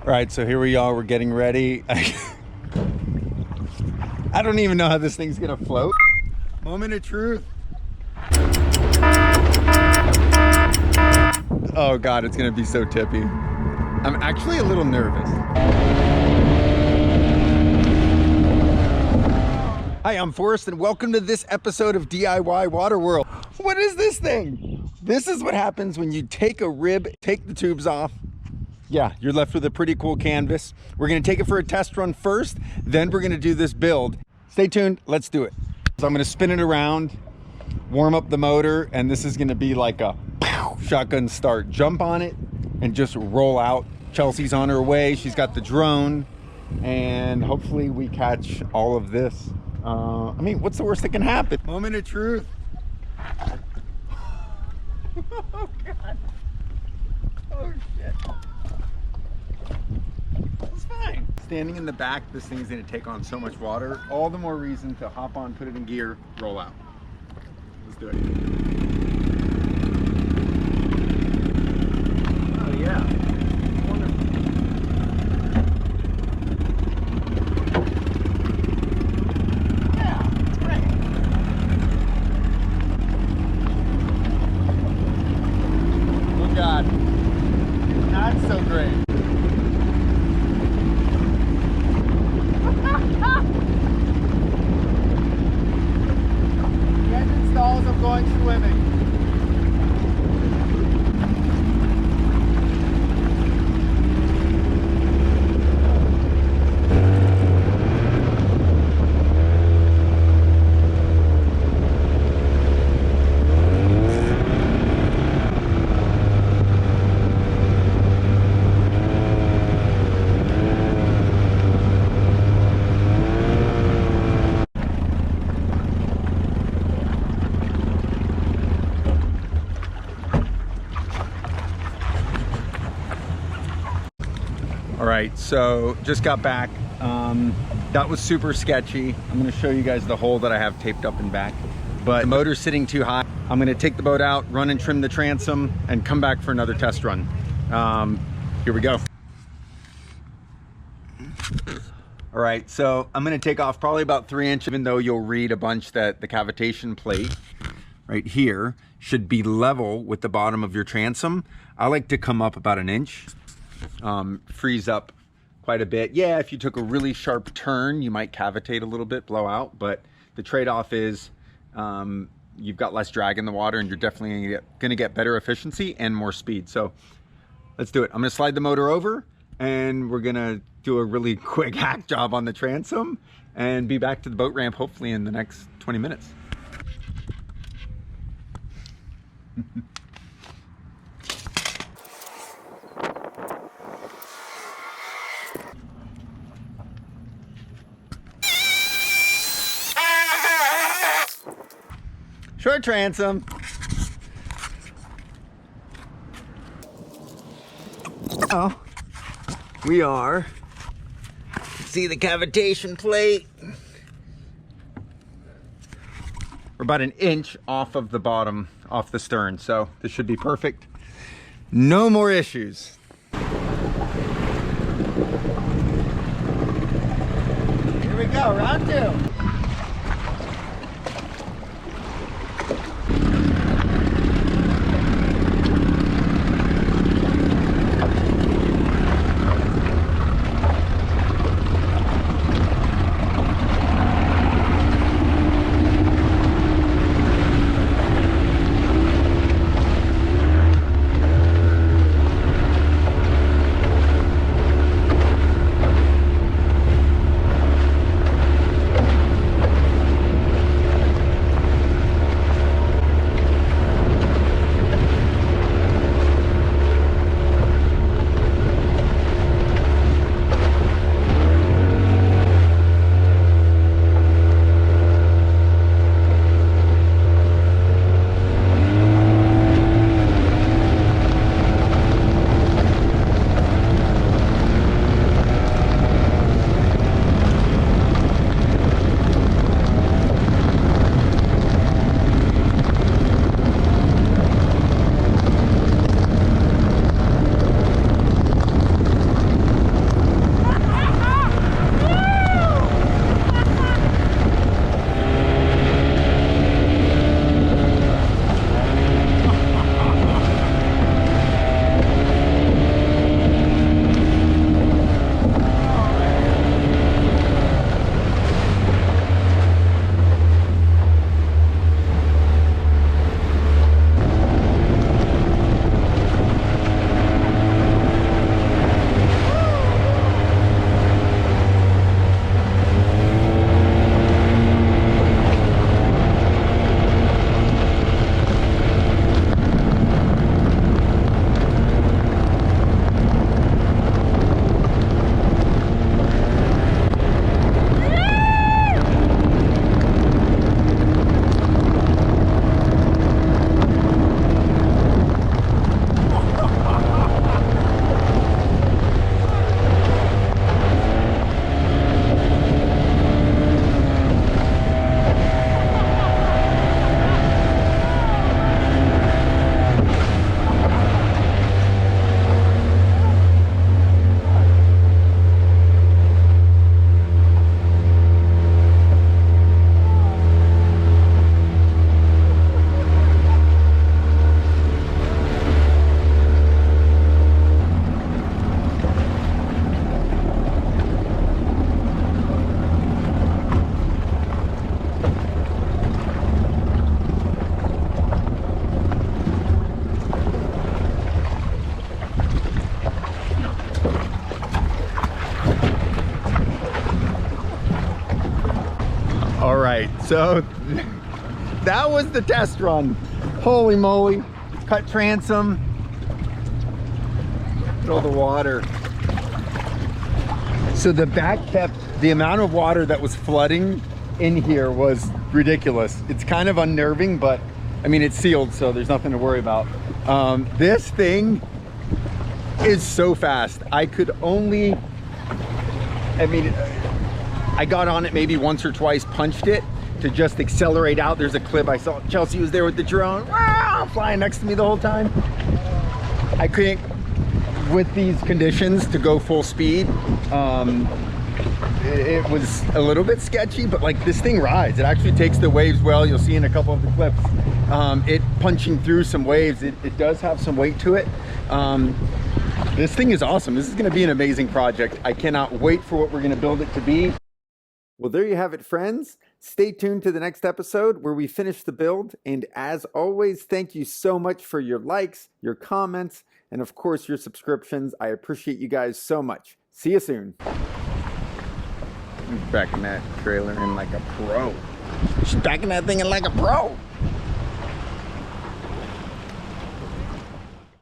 All right, so here we are, we're getting ready. I don't even know how this thing's gonna float. Moment of truth. Oh God, it's gonna be so tippy. I'm actually a little nervous. Hi, I'm Forrest and welcome to this episode of DIY Water World. What is this thing? This is what happens when you take a rib, take the tubes off. Yeah, you're left with a pretty cool canvas. We're gonna take it for a test run first, then we're gonna do this build. Stay tuned, let's do it. So I'm gonna spin it around, warm up the motor, and this is gonna be like a shotgun start. Jump on it and just roll out. Chelsea's on her way, she's got the drone, and hopefully we catch all of this. I mean, what's the worst that can happen? Moment of truth. Oh God. Oh shit. It's fine. Standing in the back, this thing's gonna take on so much water. All the more reason to hop on, put it in gear, roll out. Let's do it. Oh yeah. Wonderful. Yeah, it's great. Oh God. Not so great. The engine stalls, I'm going swimming. All right, so just got back. That was super sketchy. I'm gonna show you guys the hole that I have taped up in back, but the motor's sitting too high. I'm gonna take the boat out, run and trim the transom, and come back for another test run. Here we go. All right, so I'm gonna take off probably about 3 inches, even though you'll read a bunch that the cavitation plate right here should be level with the bottom of your transom. I like to come up about 1 inch. Freeze up quite a bit. Yeah, if you took a really sharp turn, you might cavitate a little bit, blow out, but the trade-off is you've got less drag in the water and you're definitely gonna get better efficiency and more speed. So let's do it. I'm gonna slide the motor over and we're gonna do a really quick hack job on the transom and be back to the boat ramp hopefully in the next 20 minutes. Short transom. Oh, we are. See the cavitation plate. We're about 1 inch off of the bottom, off the stern, so this should be perfect. No more issues. Here we go, round 2. right, so that was the test run. Holy moly, cut transom. Look at all the water. So the back kept, the amount of water that was flooding in here was ridiculous. It's kind of unnerving, but I mean, it's sealed, so there's nothing to worry about. This thing is so fast. I could only, I mean, I got on it maybe once or twice, punched it to just accelerate out. There's a clip I saw. Chelsea was there with the drone, flying next to me the whole time. I couldn't, with these conditions, to go full speed. It was a little bit sketchy, but like this thing rides. It actually takes the waves well. You'll see in a couple of the clips, it punching through some waves. It does have some weight to it. This thing is awesome. This is going to be an amazing project. I cannot wait for what we're going to build it to be. Well, there you have it, friends. Stay tuned to the next episode where we finish the build. And as always, thank you so much for your likes, your comments, and of course your subscriptions. I appreciate you guys so much. See you soon. She's backing that trailer in like a pro. She's backing that thing in like a pro.